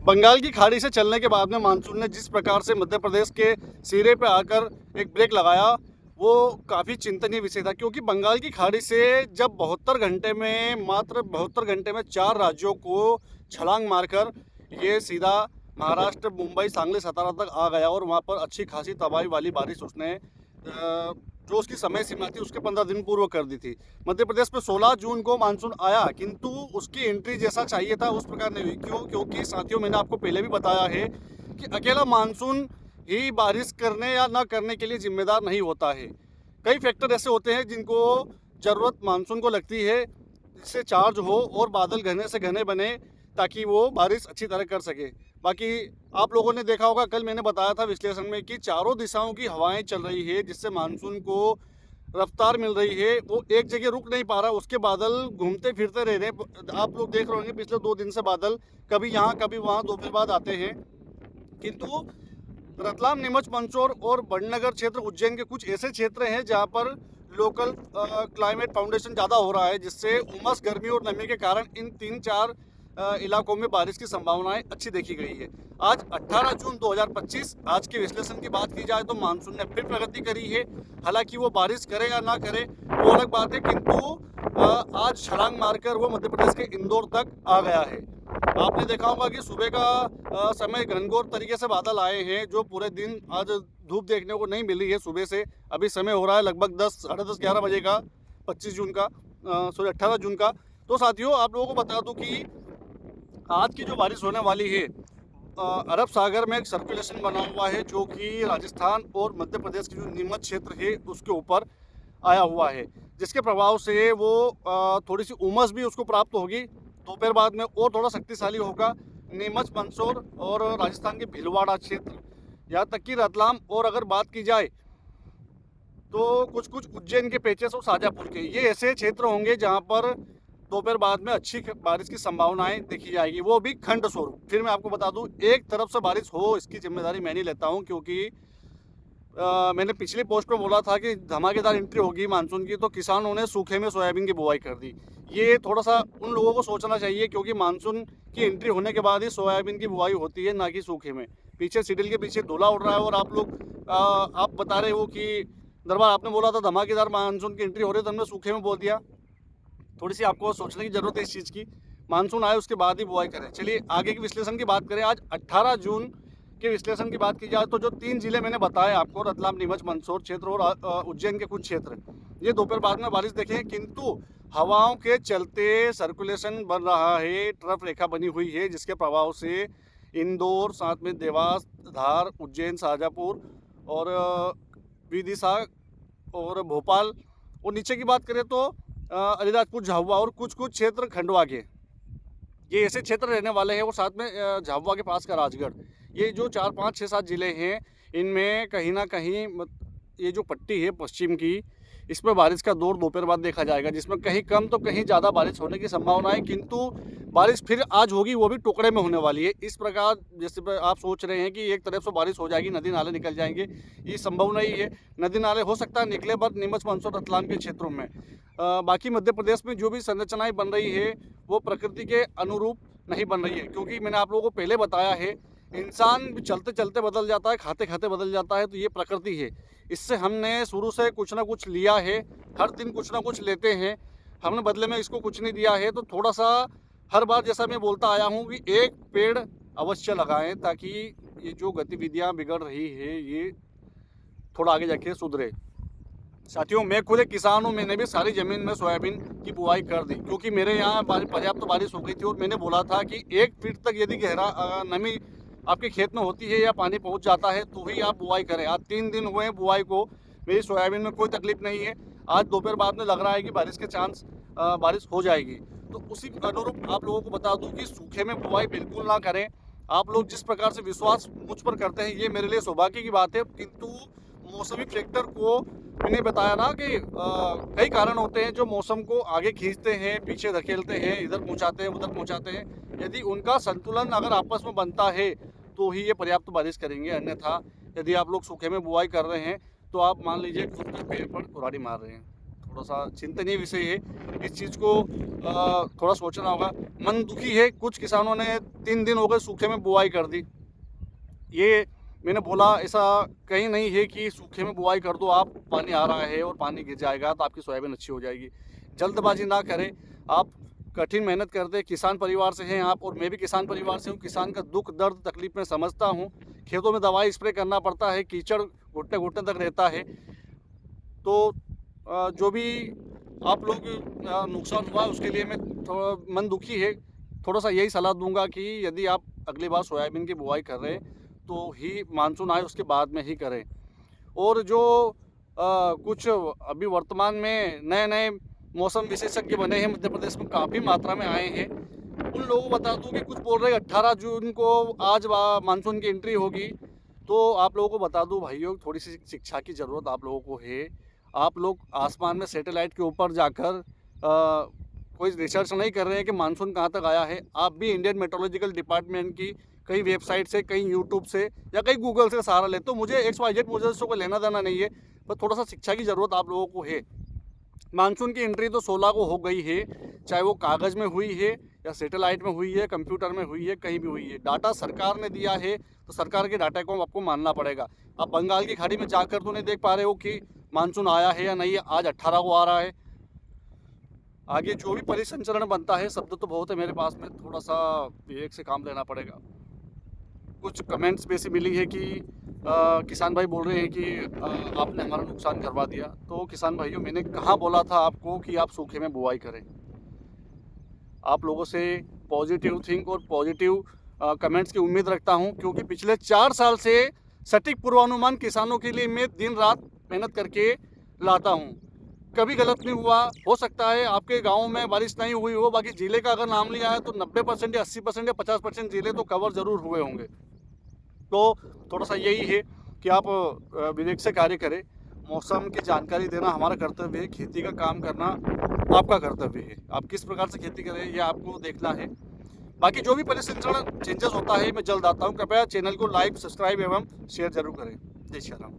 बंगाल की खाड़ी से चलने के बाद में मानसून ने जिस प्रकार से मध्य प्रदेश के सिरे पे आकर एक ब्रेक लगाया, वो काफ़ी चिंतनीय विषय था। क्योंकि बंगाल की खाड़ी से जब 72 घंटे में, मात्र 72 घंटे में 4 राज्यों को छलांग मारकर ये सीधा महाराष्ट्र, मुंबई, सांगली, सतारा तक आ गया और वहाँ पर अच्छी खासी तबाही वाली बारिश उसने जो उसकी समय सीमा थी उसके 15 दिन पूर्व कर दी थी। मध्य प्रदेश में 16 जून को मानसून आया, किंतु उसकी एंट्री जैसा चाहिए था उस प्रकार नहीं हुई। क्यों? क्योंकि साथियों, मैंने आपको पहले भी बताया है कि अकेला मानसून ही बारिश करने या ना करने के लिए जिम्मेदार नहीं होता है। कई फैक्टर ऐसे होते हैं जिनको ज़रूरत मानसून को लगती है, जिससे चार्ज हो और बादल घने से घने बने, ताकि वो बारिश अच्छी तरह कर सके। बाकी आप लोगों ने देखा होगा, कल मैंने बताया था विश्लेषण में कि चारों दिशाओं की हवाएं चल रही है, जिससे मानसून को रफ्तार मिल रही है। वो एक जगह रुक नहीं पा रहा, उसके बादल घूमते फिरते रह रहे हैं। आप लोग देख रहे होंगे पिछले 2 दिन से बादल कभी यहाँ कभी वहाँ दोपहर बाद आते हैं। किंतु रतलाम, नीमच, मंदसौर और बड़नगर क्षेत्र, उज्जैन के कुछ ऐसे क्षेत्र हैं जहाँ पर लोकल क्लाइमेट फाउंडेशन ज़्यादा हो रहा है, जिससे उमस, गर्मी और नमी के कारण इन 3-4 इलाकों में बारिश की संभावनाएं अच्छी देखी गई है। आज 18 जून 2025, आज के विश्लेषण की बात की जाए तो मानसून ने फिर प्रगति करी है। हालांकि वो बारिश करे या ना करे वो अलग बात है, किंतु आज छलांग मारकर वो मध्य प्रदेश के इंदौर तक आ गया है। आपने देखा होगा कि सुबह का समय घनघोर तरीके से बादल आए हैं, जो पूरे दिन आज धूप देखने को नहीं मिली है सुबह से। अभी समय हो रहा है लगभग 10, साढ़े 10, 11 बजे का, 25 जून का, सॉरी 18 जून का। तो साथियों, आप लोगों को बता दूं कि आज की जो बारिश होने वाली है, अरब सागर में एक सर्कुलेशन बना हुआ है जो कि राजस्थान और मध्य प्रदेश की जो नीमच क्षेत्र है उसके ऊपर आया हुआ है, जिसके प्रभाव से वो थोड़ी सी उमस भी उसको प्राप्त होगी। दोपहर बाद में और थोड़ा शक्तिशाली होगा। नीमच, मंदसौर और राजस्थान के भीलवाड़ा क्षेत्र, यहाँ तक कि रतलाम, और अगर बात की जाए तो कुछ कुछ उज्जैन के पेचेस और शाजापुर के, ये ऐसे क्षेत्र होंगे जहाँ पर दोपहर बाद में अच्छी बारिश की संभावनाएं देखी जाएगी, वो भी खंड स्वरूप। फिर मैं आपको बता दूं, एक तरफ से बारिश हो इसकी जिम्मेदारी मैं नहीं लेता हूं, क्योंकि मैंने पिछली पोस्ट में बोला था कि धमाकेदार एंट्री होगी मानसून की, तो किसानों ने सूखे में सोयाबीन की बुआई कर दी। ये थोड़ा सा उन लोगों को सोचना चाहिए, क्योंकि मानसून की एंट्री होने के बाद ही सोयाबीन की बुआई होती है, ना कि सूखे में। पीछे सीडल के पीछे धुला उड़ रहा है और आप लोग आप बता रहे हो कि दरबार, आपने बोला था धमाकेदार मानसून की एंट्री हो रही है, तो हमने सूखे में बोल दिया। थोड़ी सी आपको सोचने की जरूरत है इस चीज़ की। मानसून आए उसके बाद ही बुआई करें। चलिए आगे की विश्लेषण की बात करें। आज 18 जून के विश्लेषण की बात की जाए तो जो 3 जिले मैंने बताए आपको, रतलाम, नीमच, मंदसौर क्षेत्र और उज्जैन के कुछ क्षेत्र, ये दोपहर बाद में बारिश देखेंगे। किंतु हवाओं के चलते सर्कुलेशन बन रहा है, ट्रफ रेखा बनी हुई है, जिसके प्रभाव से इंदौर, साथ में देवास, धार, उज्जैन, शाजापुर और विदिशा और भोपाल, और नीचे की बात करें तो अलीराजपुर, झाबुआ और कुछ कुछ क्षेत्र खंडवा के, ये ऐसे क्षेत्र रहने वाले हैं। और साथ में झाबुआ के पास का राजगढ़, ये जो 4, 5, 6, 7 जिले हैं, इनमें कहीं ना कहीं ये जो पट्टी है पश्चिम की, इसमें बारिश का दौर दोपहर बाद देखा जाएगा, जिसमें कहीं कम तो कहीं ज़्यादा बारिश होने की संभावना है। किंतु बारिश फिर आज होगी, वो भी टुकड़े में होने वाली है। इस प्रकार जैसे आप सोच रहे हैं कि एक तरफ से बारिश हो जाएगी, नदी नाले निकल जाएंगे, ये संभव नहीं है। नदी नाले हो सकता है निकले, बट नीमच, मंदसौर, रतलाम के क्षेत्रों में। बाकी मध्य प्रदेश में जो भी संरचनाएं बन रही है वो प्रकृति के अनुरूप नहीं बन रही है, क्योंकि मैंने आप लोगों को पहले बताया है, इंसान चलते चलते बदल जाता है, खाते खाते बदल जाता है। तो ये प्रकृति है, इससे हमने शुरू से कुछ ना कुछ लिया है, हर दिन कुछ ना कुछ लेते हैं, हमने बदले में इसको कुछ नहीं दिया है। तो थोड़ा सा हर बार जैसा मैं बोलता आया हूँ कि एक पेड़ अवश्य लगाएं, ताकि ये जो गतिविधियाँ बिगड़ रही है ये थोड़ा आगे जाके सुधरे। साथियों, मैं खुद एक किसान हूँ, मैंने भी सारी ज़मीन में सोयाबीन की बुआई कर दी, क्योंकि मेरे यहाँ पर्याप्त बारिश हो गई थी। और मैंने बोला था कि 1 फीट तक यदि गहरा नमी आपके खेत में होती है या पानी पहुँच जाता है तो ही आप बुआई करें। आज 3 दिन हुए हैं बुआई को, मेरी सोयाबीन में कोई तकलीफ नहीं है। आज दोपहर बाद में लग रहा है कि बारिश के चांस बारिश हो जाएगी। तो उसी अनुरूप आप लोगों को बता दूँ कि सूखे में बुआई बिल्कुल ना करें। आप लोग जिस प्रकार से विश्वास मुझ पर करते हैं, ये मेरे लिए सौभाग्य की बात है। किंतु मौसमी फैक्टर को मैंने बताया ना कि कई कारण होते हैं जो मौसम को आगे खींचते हैं, पीछे धकेलते हैं, इधर पहुंचाते हैं, उधर पहुंचाते हैं। यदि उनका संतुलन अगर आपस में बनता है तो ही ये पर्याप्त बारिश करेंगे। अन्यथा यदि आप लोग सूखे में बुआई कर रहे हैं तो आप मान लीजिए खुद के पैर पर कुल्हाड़ी मार रहे हैं। थोड़ा सा चिंतनीय विषय है। इस चीज़ को थोड़ा सोचना होगा। मन दुखी है, कुछ किसानों ने 3 दिन हो गए सूखे में बुआई कर दी। ये मैंने बोला ऐसा कहीं नहीं है कि सूखे में बुआई कर दो आप, पानी आ रहा है और पानी गिर जाएगा तो आपकी सोयाबीन अच्छी हो जाएगी। जल्दबाजी ना करें, आप कठिन मेहनत करते, किसान परिवार से हैं आप और मैं भी किसान परिवार से हूँ। किसान का दुख दर्द तकलीफ में समझता हूँ। खेतों में दवाई स्प्रे करना पड़ता है, कीचड़ घुटने घुटने तक रहता है। तो जो भी आप लोग नुकसान हुआ उसके लिए मैं थोड़ा मन दुखी है। थोड़ा सा यही सलाह दूंगा कि यदि आप अगली बार सोयाबीन की बुआई कर रहे हैं तो ही मानसून आए उसके बाद में ही करें। और जो कुछ अभी वर्तमान में नए नए मौसम विशेषज्ञ बने हैं मध्य प्रदेश में, काफ़ी मात्रा में आए हैं, उन लोगों को बता दूं कि कुछ बोल रहे हैं 18 जून को आज मानसून की एंट्री होगी। तो आप लोगों को बता दूं भाइयों, थोड़ी सी शिक्षा की ज़रूरत आप लोगों को है। आप लोग आसमान में सैटेलाइट के ऊपर जाकर कोई रिसर्च नहीं कर रहे हैं कि मानसून कहाँ तक आया है। आप भी इंडियन मेट्रोलॉजिकल डिपार्टमेंट की कई वेबसाइट से, कई यूट्यूब से या कई गूगल से सहारा लेते। तो मुझे XYZ मुझे को लेना देना नहीं है, पर थोड़ा सा शिक्षा की ज़रूरत आप लोगों को है। मानसून की एंट्री तो 16 को हो गई है, चाहे वो कागज़ में हुई है या सैटेलाइट में हुई है, कंप्यूटर में हुई है, कहीं भी हुई है। डाटा सरकार ने दिया है तो सरकार के डाटा को आपको मानना पड़ेगा। आप बंगाल की खाड़ी में जाकर तो नहीं देख पा रहे हो कि मानसून आया है या नहीं है। आज 18 को आ रहा है। आगे जो भी परिसंचरण बनता है, शब्द तो बहुत है मेरे पास में, थोड़ा सा विवेक से काम लेना पड़ेगा। कुछ कमेंट्स में से मिली है कि किसान भाई बोल रहे हैं कि आपने हमारा नुकसान करवा दिया। तो किसान भाइयों, मैंने कहाँ बोला था आपको कि आप सूखे में बुआई करें। आप लोगों से पॉजिटिव थिंक और पॉजिटिव कमेंट्स की उम्मीद रखता हूं, क्योंकि पिछले 4 साल से सटीक पूर्वानुमान किसानों के लिए मैं दिन रात मेहनत करके लाता हूं। कभी गलत नहीं हुआ। हो सकता है आपके गांव में बारिश नहीं हुई हो, बाकी जिले का अगर नाम लिया है तो 90% या 80% या 50% जिले तो कवर ज़रूर हुए होंगे। तो थोड़ा सा यही है कि आप विवेक से कार्य करें। मौसम की जानकारी देना हमारा कर्तव्य है, खेती का काम करना आपका कर्तव्य है। आप किस प्रकार से खेती करें ये आपको देखना है। बाकी जो भी परिसंचरण चेंजेस होता है मैं जल्द आता हूँ। कृपया चैनल को लाइक, सब्सक्राइब एवं शेयर जरूर करें। जय श्री राम।